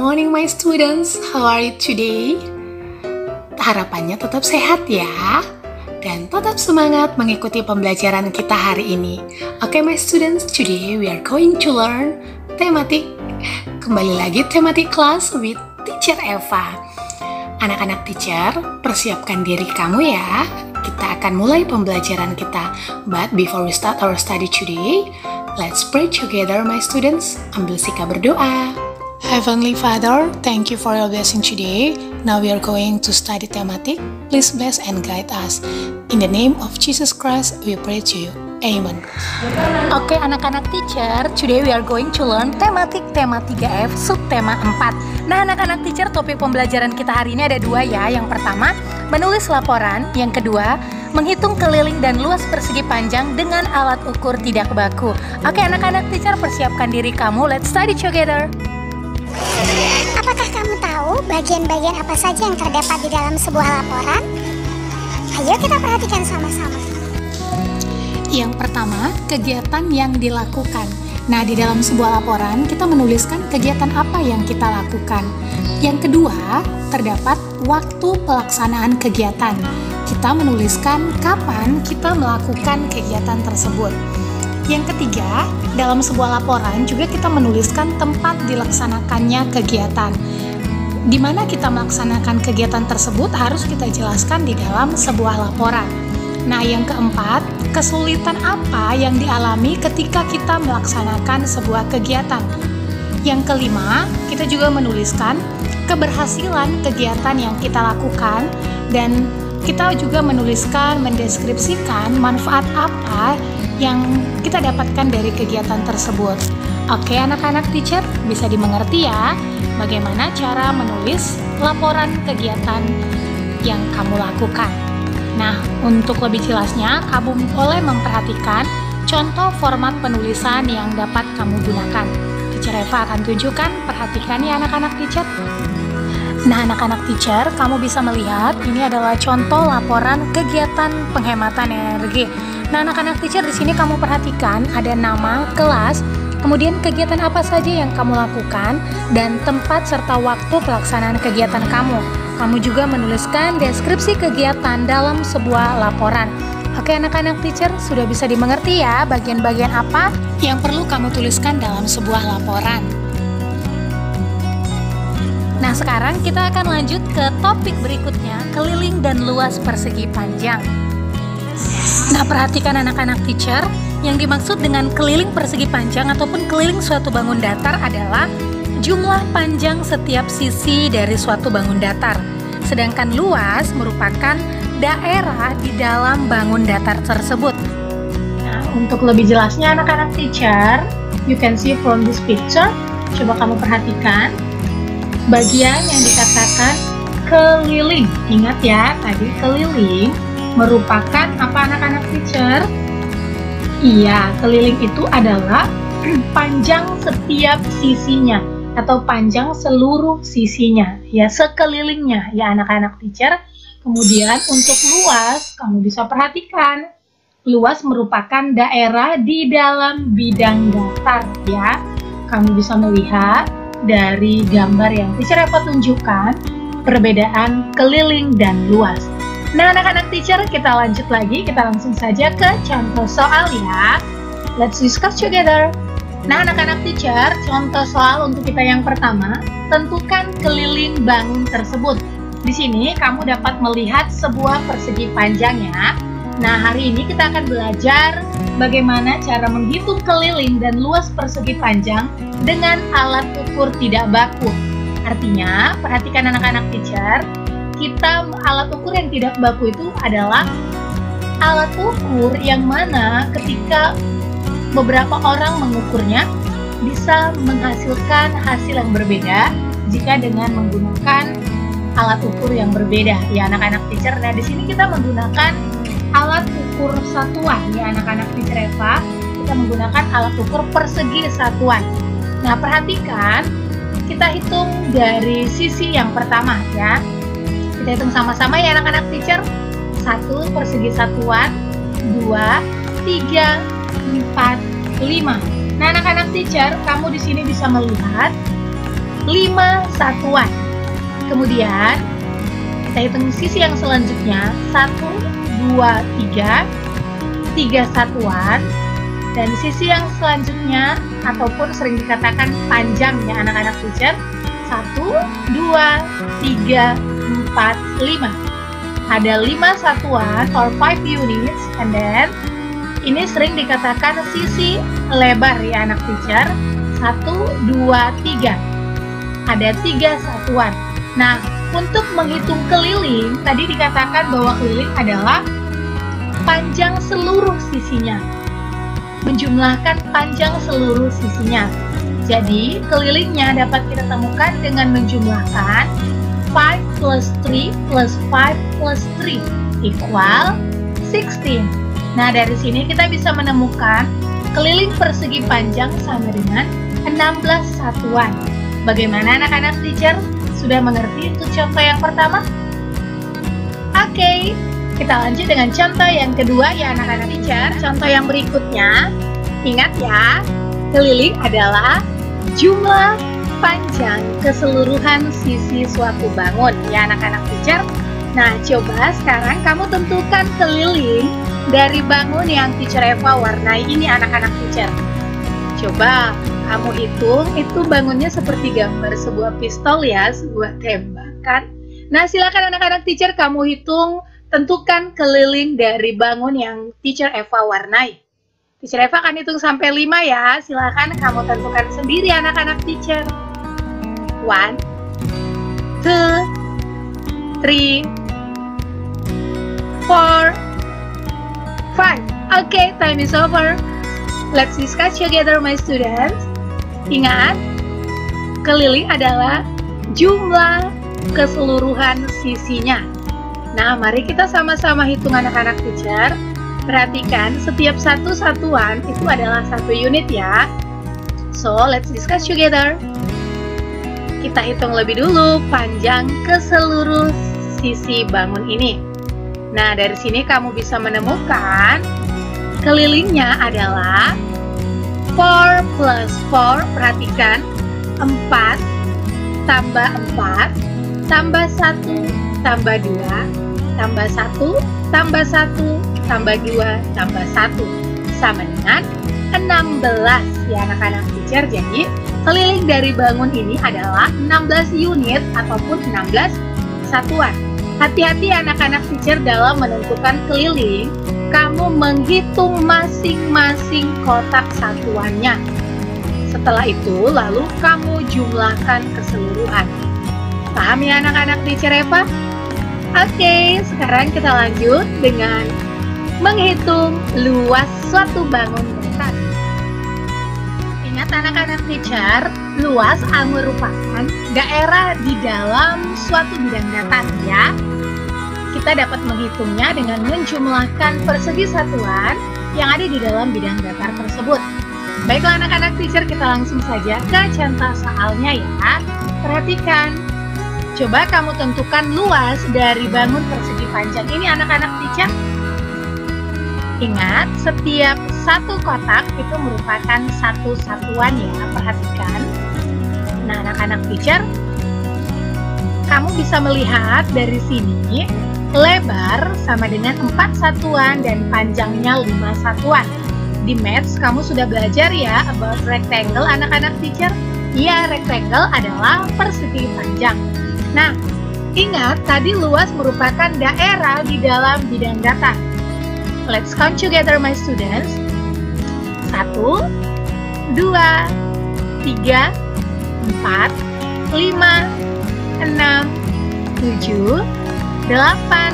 morning my students, how are you today? Harapannya tetap sehat ya, dan tetap semangat mengikuti pembelajaran kita hari ini. Oke my students, today we are going to learn tematik. Kembali lagi tematik class with Teacher Eva. Anak-anak teacher, persiapkan diri kamu ya. Kita akan mulai pembelajaran kita. But before we start our study today, let's pray together my students. Ambil sikap berdoa. Heavenly Father, thank you for your blessing today. Now we are going to study thematic. Please bless and guide us. In the name of Jesus Christ, we pray to you. Amen. Oke anak-anak teacher, today we are going to learn tematik tema 3F subtema 4. Nah anak-anak teacher, topik pembelajaran kita hari ini ada dua ya. Yang pertama, menulis laporan. Yang kedua, menghitung keliling dan luas persegi panjang dengan alat ukur tidak baku. Oke anak-anak teacher, persiapkan diri kamu. Let's study together. Apakah kamu tahu bagian-bagian apa saja yang terdapat di dalam sebuah laporan? Ayo kita perhatikan sama-sama. Yang pertama, kegiatan yang dilakukan. Nah, di dalam sebuah laporan kita menuliskan kegiatan apa yang kita lakukan. Yang kedua, terdapat waktu pelaksanaan kegiatan. Kita menuliskan kapan kita melakukan kegiatan tersebut. Yang ketiga, dalam sebuah laporan juga kita menuliskan tempat dilaksanakannya kegiatan. Di mana kita melaksanakan kegiatan tersebut harus kita jelaskan di dalam sebuah laporan. Nah, yang keempat, kesulitan apa yang dialami ketika kita melaksanakan sebuah kegiatan. Yang kelima, kita juga menuliskan keberhasilan kegiatan yang kita lakukan, dan kita juga menuliskan, mendeskripsikan manfaat apa yang kita dapatkan dari kegiatan tersebut. Oke anak-anak teacher, bisa dimengerti ya bagaimana cara menulis laporan kegiatan yang kamu lakukan. Nah, untuk lebih jelasnya, kamu boleh memperhatikan contoh format penulisan yang dapat kamu gunakan. Teacher Eva akan tunjukkan, perhatikan ya anak-anak teacher. Nah, anak-anak teacher, kamu bisa melihat ini adalah contoh laporan kegiatan penghematan energi. Nah, anak-anak teacher, di sini kamu perhatikan ada nama, kelas, kemudian kegiatan apa saja yang kamu lakukan, dan tempat serta waktu pelaksanaan kegiatan kamu. Kamu juga menuliskan deskripsi kegiatan dalam sebuah laporan. Oke anak-anak teacher, sudah bisa dimengerti ya bagian-bagian apa yang perlu kamu tuliskan dalam sebuah laporan. Nah, sekarang kita akan lanjut ke topik berikutnya, keliling dan luas persegi panjang. Nah, perhatikan anak-anak teacher, yang dimaksud dengan keliling persegi panjang ataupun keliling suatu bangun datar adalah jumlah panjang setiap sisi dari suatu bangun datar. Sedangkan luas merupakan daerah di dalam bangun datar tersebut. Nah, untuk lebih jelasnya anak-anak teacher, you can see from this picture. Coba kamu perhatikan bagian yang dikatakan keliling. Ingat ya, tadi keliling merupakan apa anak-anak teacher? Iya, keliling itu adalah panjang setiap sisinya atau panjang seluruh sisinya, ya sekelilingnya ya anak-anak teacher. Kemudian untuk luas, kamu bisa perhatikan, luas merupakan daerah di dalam bidang datar ya. Kamu bisa melihat dari gambar yang teacher Eva tunjukkan perbedaan keliling dan luas. Nah anak-anak teacher, kita lanjut lagi, kita langsung saja ke contoh soal ya. Let's discuss together. Nah anak-anak teacher, contoh soal untuk kita yang pertama, tentukan keliling bangun tersebut. Di sini kamu dapat melihat sebuah persegi panjang ya. Nah hari ini kita akan belajar bagaimana cara menghitung keliling dan luas persegi panjang dengan alat ukur tidak baku. Artinya, perhatikan anak-anak teacher, alat ukur yang tidak baku itu adalah alat ukur yang mana ketika beberapa orang mengukurnya bisa menghasilkan hasil yang berbeda jika dengan menggunakan alat ukur yang berbeda ya anak-anak teacher. Nah di sini kita menggunakan alat ukur satuan ya anak-anak teacher Eva. Kita menggunakan alat ukur persegi satuan. Nah perhatikan, kita hitung dari sisi yang pertama ya. Kita hitung sama-sama ya anak-anak teacher. 1 persegi satuan, 2, 3, 4, 5. Nah anak-anak teacher, kamu di sini bisa melihat 5 satuan. Kemudian kita hitung sisi yang selanjutnya, 1, 2, 3, 3 satuan. Dan sisi yang selanjutnya, ataupun sering dikatakan panjang ya anak-anak teacher, 1, 2, 3, 4, 5. Ada 5 satuan or 5 units, and then ini sering dikatakan sisi lebar ya anak teacher, 1, 2, 3. Ada 3 satuan. Nah, untuk menghitung keliling, tadi dikatakan bahwa keliling adalah panjang seluruh sisinya. Menjumlahkan panjang seluruh sisinya. Jadi, kelilingnya dapat kita temukan dengan menjumlahkan 5 plus 3 plus 5 plus 3 equal 16. Nah, dari sini kita bisa menemukan keliling persegi panjang sama dengan 16 satuan. Bagaimana anak-anak teacher? Sudah mengerti untuk contoh yang pertama? Oke, kita lanjut dengan contoh yang kedua ya anak-anak teacher. Contoh yang berikutnya, ingat ya, keliling adalah jumlah panjang keseluruhan sisi suatu bangun ya anak-anak teacher. Nah, coba sekarang kamu tentukan keliling dari bangun yang teacher Eva warnai ini anak-anak teacher. Coba kamu hitung, itu bangunnya seperti gambar sebuah pistol ya, sebuah tembakan. Nah, silakan anak-anak teacher kamu hitung, tentukan keliling dari bangun yang teacher Eva warnai. Teacher Eva akan hitung sampai 5 ya, silakan kamu tentukan sendiri anak-anak teacher. 1, 2, 3, 4, 5. Okay, time is over. Let's discuss together my students. Ingat, keliling adalah jumlah keseluruhan sisinya. Nah, mari kita sama-sama hitung anak-anak teacher. Perhatikan, setiap satu satuan itu adalah 1 unit ya. So, let's discuss together. Kita hitung lebih dulu panjang ke seluruh sisi bangun ini. Nah, dari sini kamu bisa menemukan kelilingnya adalah 4 plus 4. Perhatikan, 4 tambah 4 tambah 1 tambah 2 tambah 1 tambah 1 tambah 2 tambah 1 sama dengan 16 ya anak-anak teacher. Jadi keliling dari bangun ini adalah 16 unit ataupun 16 satuan. Hati-hati anak-anak teacher dalam menentukan keliling, kamu menghitung masing-masing kotak satuannya. Setelah itu lalu kamu jumlahkan keseluruhan. Paham ya anak-anak teacher Eva? Oke, sekarang kita lanjut dengan menghitung luas suatu bangun datar. Ingat anak-anak teacher, luas merupakan daerah di dalam suatu bidang datar ya. Kita dapat menghitungnya dengan menjumlahkan persegi satuan yang ada di dalam bidang datar tersebut. Baiklah anak-anak teacher, kita langsung saja ke contoh soalnya ya. Perhatikan, coba kamu tentukan luas dari bangun persegi panjang ini anak-anak teacher. Ingat, setiap satu kotak itu merupakan satu satuan ya, perhatikan. Nah anak-anak teacher, kamu bisa melihat dari sini, lebar sama dengan 4 satuan dan panjangnya 5 satuan. Di Maths kamu sudah belajar ya about rectangle anak-anak teacher. Ya, rectangle adalah persegi panjang. Nah, ingat tadi luas merupakan daerah di dalam bidang datar. Let's count together my students. 1, 2, 3, 4, 5, 6, 7, 8,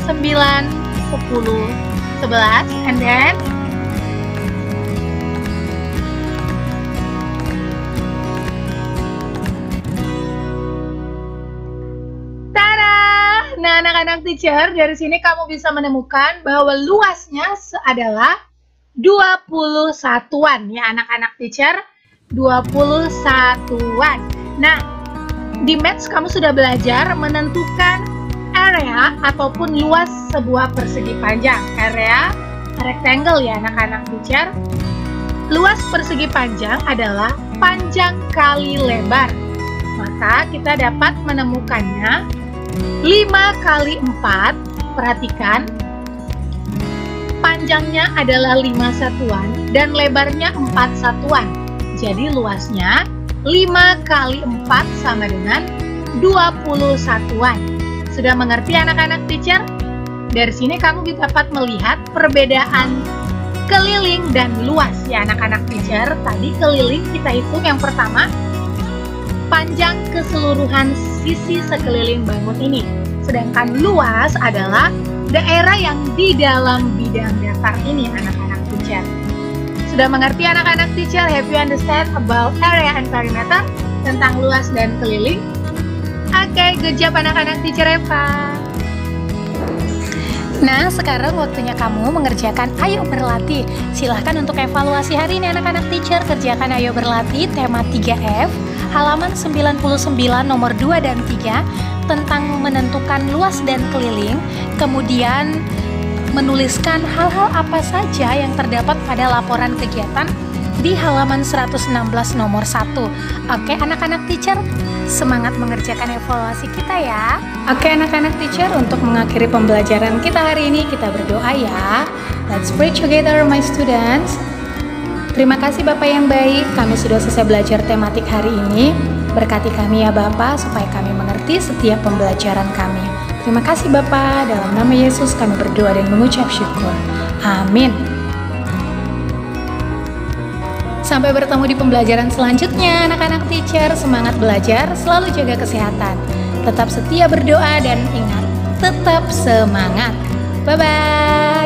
9, 10, 11, and then nah, anak-anak teacher, dari sini kamu bisa menemukan bahwa luasnya adalah 20 satuan ya anak-anak teacher, 20 satuan. Nah, di Maths kamu sudah belajar menentukan area ataupun luas sebuah persegi panjang. Area rectangle ya anak-anak teacher. Luas persegi panjang adalah panjang kali lebar. maka kita dapat menemukannya 5 kali 4. Perhatikan, panjangnya adalah 5 satuan dan lebarnya 4 satuan. Jadi luasnya 5 kali 4 sama dengan 20 satuan. Sudah mengerti anak-anak teacher? Dari sini kamu dapat melihat perbedaan keliling dan luas ya anak-anak teacher. Tadi keliling kita hitung yang pertama, panjang keseluruhan sisi sekeliling bangun ini. Sedangkan luas adalah daerah yang di dalam bidang datar ini anak-anak teacher. Sudah mengerti anak-anak teacher? Have you understand about area and perimeter? Tentang luas dan keliling? Oke, good job anak-anak teacher Eva. Nah, sekarang waktunya kamu mengerjakan Ayo Berlatih. Silahkan untuk evaluasi hari ini anak-anak teacher. Kerjakan Ayo Berlatih tema 3F, halaman 99 nomor 2 dan 3 tentang menentukan luas dan keliling. Kemudian menuliskan hal-hal apa saja yang terdapat pada laporan kegiatan di halaman 116 nomor 1. Oke anak-anak teacher, semangat mengerjakan evaluasi kita ya. Oke anak-anak teacher, untuk mengakhiri pembelajaran kita hari ini kita berdoa ya. Let's pray together my students. Terima kasih Bapak yang baik, kami sudah selesai belajar tematik hari ini. Berkati kami ya Bapak supaya kami mengerti setiap pembelajaran kami. Terima kasih Bapak, dalam nama Yesus kami berdoa dan mengucap syukur. Amin. Sampai bertemu di pembelajaran selanjutnya anak-anak teacher. Semangat belajar, selalu jaga kesehatan, tetap setia berdoa dan ingat, tetap semangat. Bye-bye.